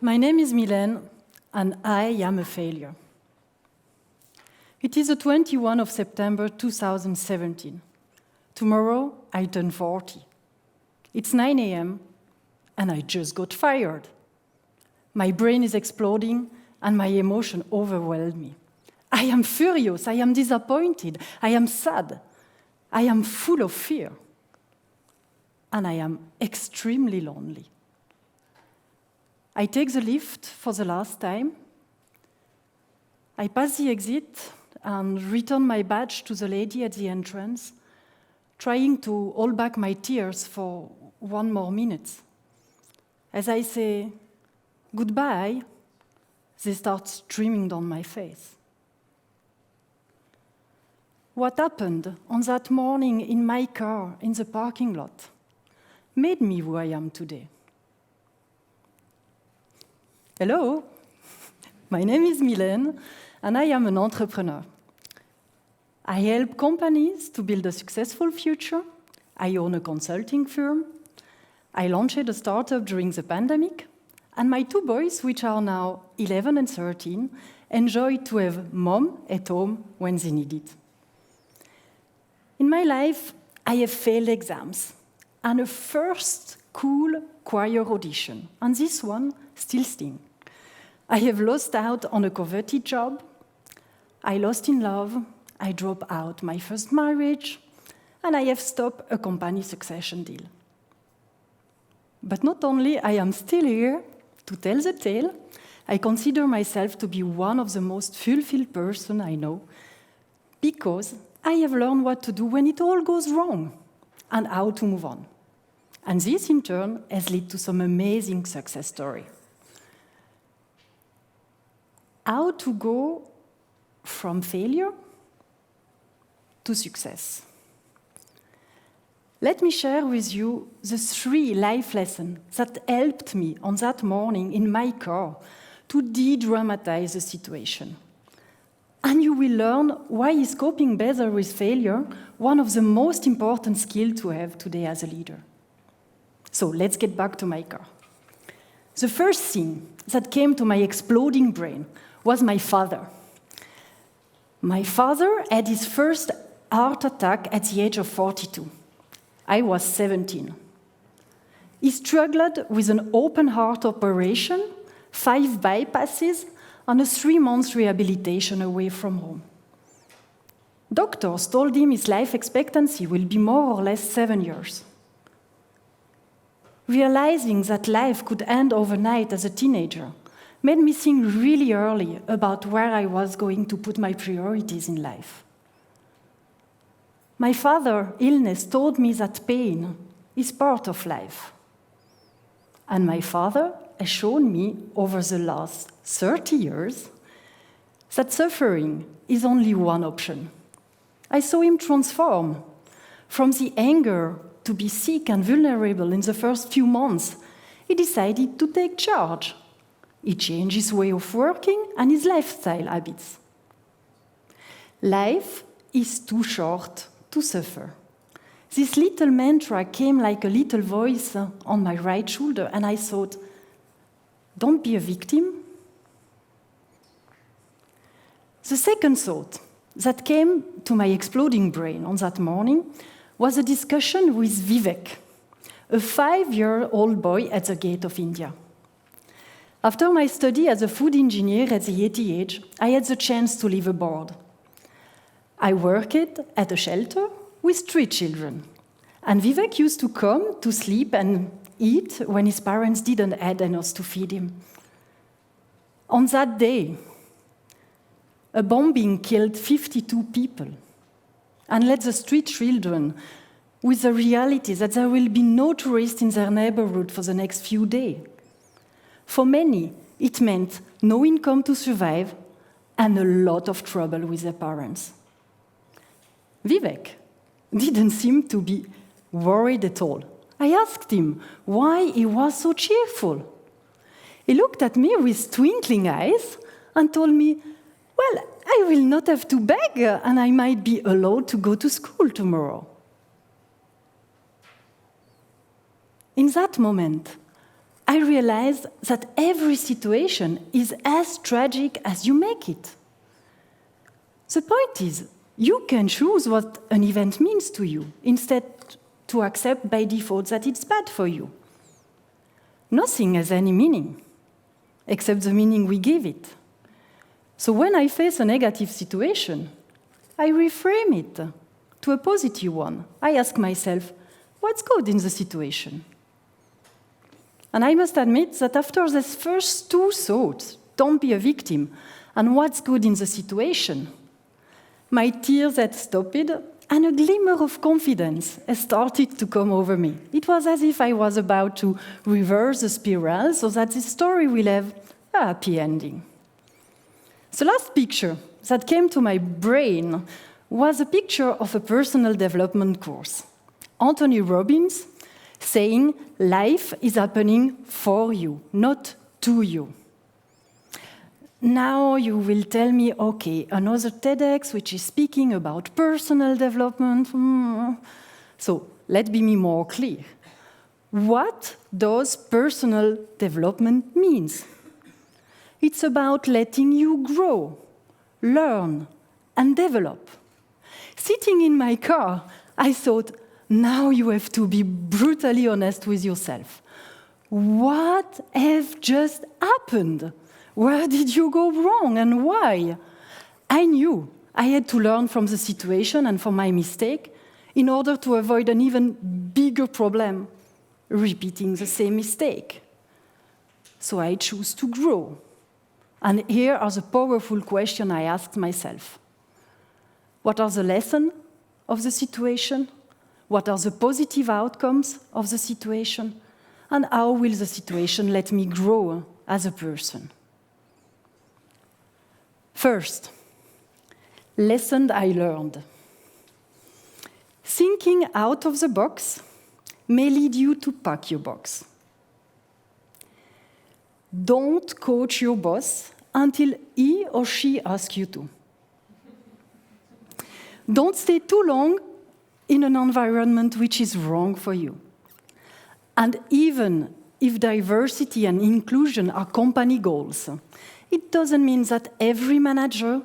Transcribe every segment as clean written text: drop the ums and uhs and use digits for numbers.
My name is Mylène, and I am a failure. It is the 21st of September 2017. Tomorrow, I turn 40. It's 9 a.m., and I just got fired. My brain is exploding, and my emotion overwhelmed me. I am furious, I am disappointed, I am sad, I am full of fear, and I am extremely lonely. I take the lift for the last time. I pass the exit and return my badge to the lady at the entrance, trying to hold back my tears for one more minute. As I say goodbye, they start streaming down my face. What happened on that morning in my car in the parking lot made me who I am today. Hello, my name is Mylène, and I am an entrepreneur. I help companies to build a successful future. I own a consulting firm. I launched a startup during the pandemic, and my two boys, which are now 11 and 13, enjoy to have mom at home when they need it. In my life, I have failed exams and a first cool choir audition, and this one still stings. I have lost out on a coveted job. I lost in love. I dropped out my first marriage, and I have stopped a company succession deal. But not only I am still here to tell the tale, I consider myself to be one of the most fulfilled persons I know, because I have learned what to do when it all goes wrong and how to move on. And this, in turn, has led to some amazing success stories. How to go from failure to success. Let me share with you the 3 life lessons that helped me on that morning in my car to de-dramatize the situation. And you will learn why is coping better with failure one of the most important skills to have today as a leader. So let's get back to my car. The first thing that came to my exploding brain was my father. My father had his first heart attack at the age of 42. I was 17. He struggled with an open heart operation, 5 bypasses, and a 3-month rehabilitation away from home. Doctors told him his life expectancy will be more or less 7 years. Realizing that life could end overnight as a teenager made me think really early about where I was going to put my priorities in life. My father's illness taught me that pain is part of life. And my father has shown me over the last 30 years that suffering is only one option. I saw him transform from the anger to be sick and vulnerable in the first few months. He decided to take charge. He changed his way of working and his lifestyle habits. Life is too short to suffer. This little mantra came like a little voice on my right shoulder, and I thought, don't be a victim. The second thought that came to my exploding brain on that morning was a discussion with Vivek, a 5-year-old boy at the gate of India. After my study as a food engineer at the ETH, I had the chance to live abroad. I worked at a shelter with 3 children, and Vivek used to come to sleep and eat when his parents didn't have enough to feed him. On that day, a bombing killed 52 people and left the street children with the reality that there will be no tourists in their neighborhood for the next few days. For many, it meant no income to survive and a lot of trouble with their parents. Vivek didn't seem to be worried at all. I asked him why he was so cheerful. He looked at me with twinkling eyes and told me, well, I will not have to beg and I might be allowed to go to school tomorrow. In that moment, I realized that every situation is as tragic as you make it. The point is, you can choose what an event means to you, instead to accept by default that it's bad for you. Nothing has any meaning, except the meaning we give it. So when I face a negative situation, I reframe it to a positive one. I ask myself, what's good in the situation? And I must admit that after these first two thoughts, don't be a victim, and what's good in the situation, my tears had stopped, and a glimmer of confidence has started to come over me. It was as if I was about to reverse the spiral so that this story will have a happy ending. The last picture that came to my brain was a picture of a personal development course. Anthony Robbins saying, life is happening for you, not to you. Now you will tell me, okay, another TEDx which is speaking about personal development. So let me be more clear. What does personal development mean? It's about letting you grow, learn, and develop. Sitting in my car, I thought, now you have to be brutally honest with yourself. What have just happened? Where did you go wrong and why? I knew I had to learn from the situation and from my mistake in order to avoid an even bigger problem, repeating the same mistake. So I chose to grow. And here are the powerful questions I asked myself. What are the lessons of the situation? What are the positive outcomes of the situation? And how will the situation let me grow as a person? First, lesson I learned. Thinking out of the box may lead you to pack your box. Don't coach your boss until he or she asks you to. Don't stay too long in an environment which is wrong for you. And even if diversity and inclusion are company goals, it doesn't mean that every manager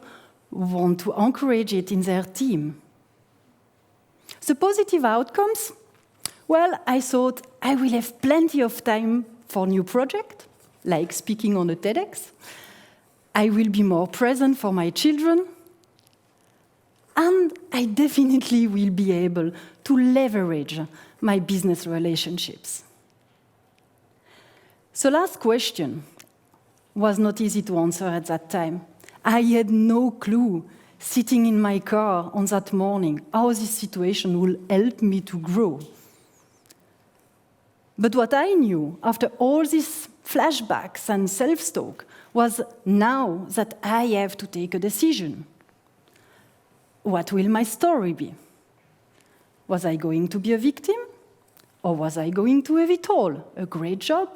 wants to encourage it in their team. The positive outcomes? Well, I thought I will have plenty of time for new projects, like speaking on a TEDx. I will be more present for my children. And I definitely will be able to leverage my business relationships. The last question was not easy to answer at that time. I had no clue, sitting in my car on that morning, how this situation will help me to grow. But what I knew, after all these flashbacks and self-talk, was now that I have to take a decision. What will my story be? Was I going to be a victim? Or was I going to have it all? A great job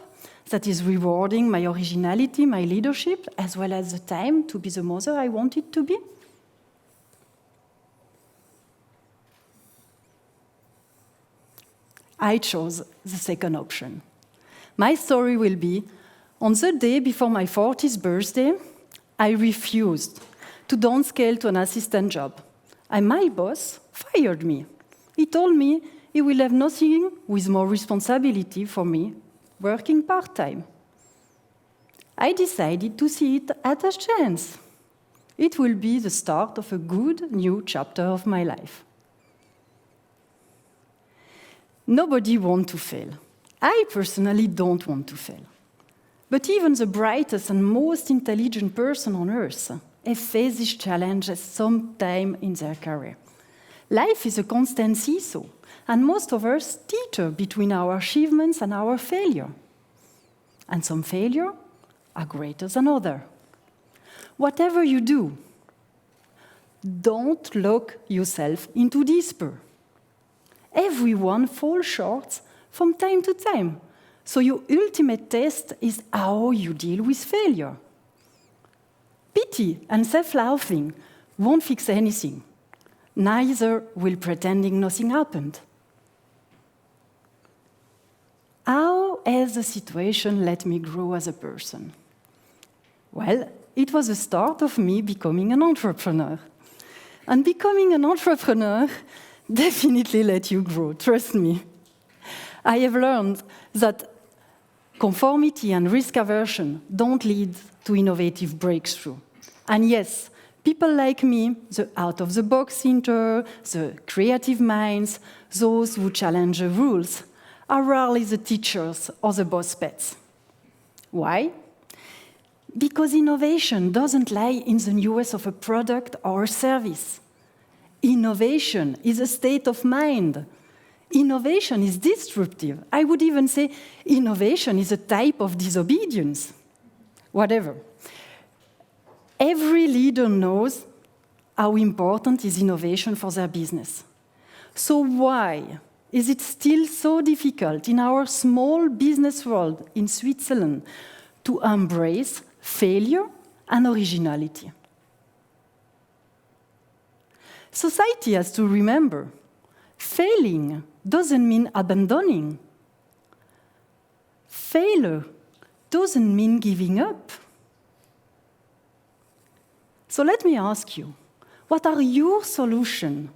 that is rewarding my originality, my leadership, as well as the time to be the mother I wanted to be? I chose the second option. My story will be, on the day before my 40th birthday, I refused to downscale to an assistant job. And my boss fired me. He told me he will have nothing with more responsibility for me working part-time. I decided to see it as a chance. It will be the start of a good new chapter of my life. Nobody wants to fail. I personally don't want to fail. But even the brightest and most intelligent person on earth have faced this challenge at some time in their career. Life is a constant seesaw, and most of us teeter between our achievements and our failure. And some failure are greater than others. Whatever you do, don't lock yourself into despair. Everyone falls short from time to time, so your ultimate test is how you deal with failure. Pity and self-loathing won't fix anything. Neither will pretending nothing happened. How has the situation let me grow as a person? Well, it was the start of me becoming an entrepreneur. And becoming an entrepreneur definitely let you grow, trust me. I have learned that conformity and risk aversion don't lead to innovative breakthrough. And yes, people like me, the out-of-the-box thinker, the creative minds, those who challenge the rules, are rarely the teachers or the boss pets. Why? Because innovation doesn't lie in the newness of a product or a service. Innovation is a state of mind. Innovation is disruptive. I would even say innovation is a type of disobedience. Whatever. Every leader knows how important is innovation for their business. So why is it still so difficult in our small business world in Switzerland to embrace failure and originality? Society has to remember, failing doesn't mean abandoning. Failure doesn't mean giving up. So let me ask you, what are your solutions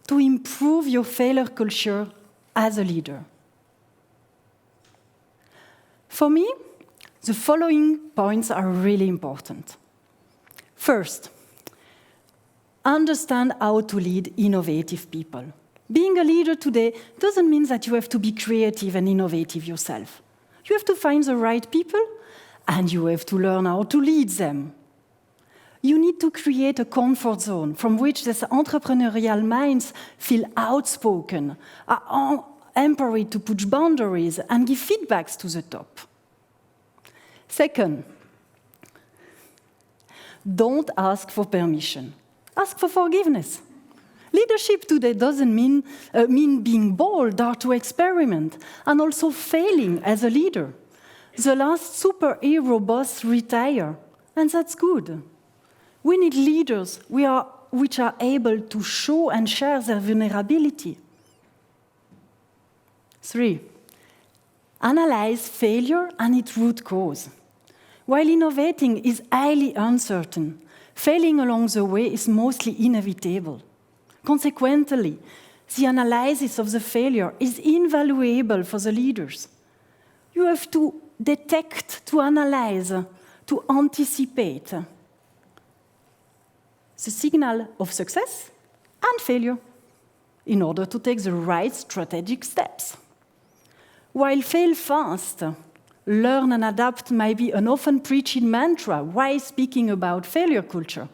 to improve your failure culture as a leader? For me, the following points are really important. First, understand how to lead innovative people. Being a leader today doesn't mean that you have to be creative and innovative yourself. You have to find the right people, and you have to learn how to lead them. You need to create a comfort zone from which these entrepreneurial minds feel outspoken, are empowered to push boundaries and give feedbacks to the top. Second, don't ask for permission. Ask for forgiveness. Leadership today doesn't mean being bold or to experiment, and also failing as a leader. The last superhero boss retired, and that's good. We need leaders which are able to show and share their vulnerability. 3, analyze failure and its root cause. While innovating is highly uncertain, failing along the way is mostly inevitable. Consequently, the analysis of the failure is invaluable for the leaders. You have to detect, to analyze, to anticipate the signal of success and failure in order to take the right strategic steps. While fail fast, learn and adapt might be an often preached mantra while speaking about failure culture.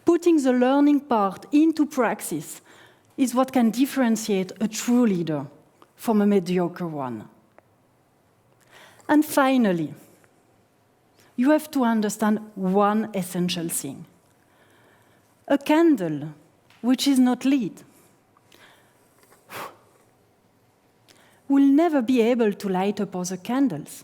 Putting the learning part into praxis is what can differentiate a true leader from a mediocre one. And finally, you have to understand one essential thing. A candle which is not lit will never be able to light up other candles.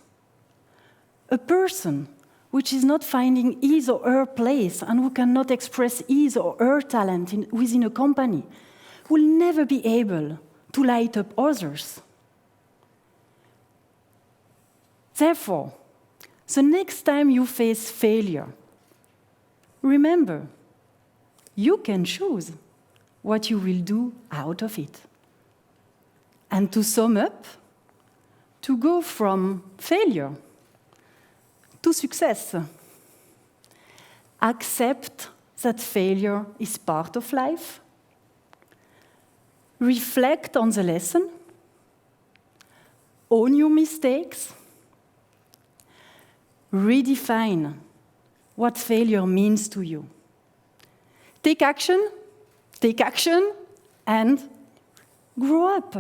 A person which is not finding his or her place and who cannot express his or her talent within a company will never be able to light up others. Therefore, the next time you face failure, remember, you can choose what you will do out of it. And to sum up, to go from failure to success. Accept that failure is part of life. Reflect on the lesson. Own your mistakes. Redefine what failure means to you. Take action, and grow up.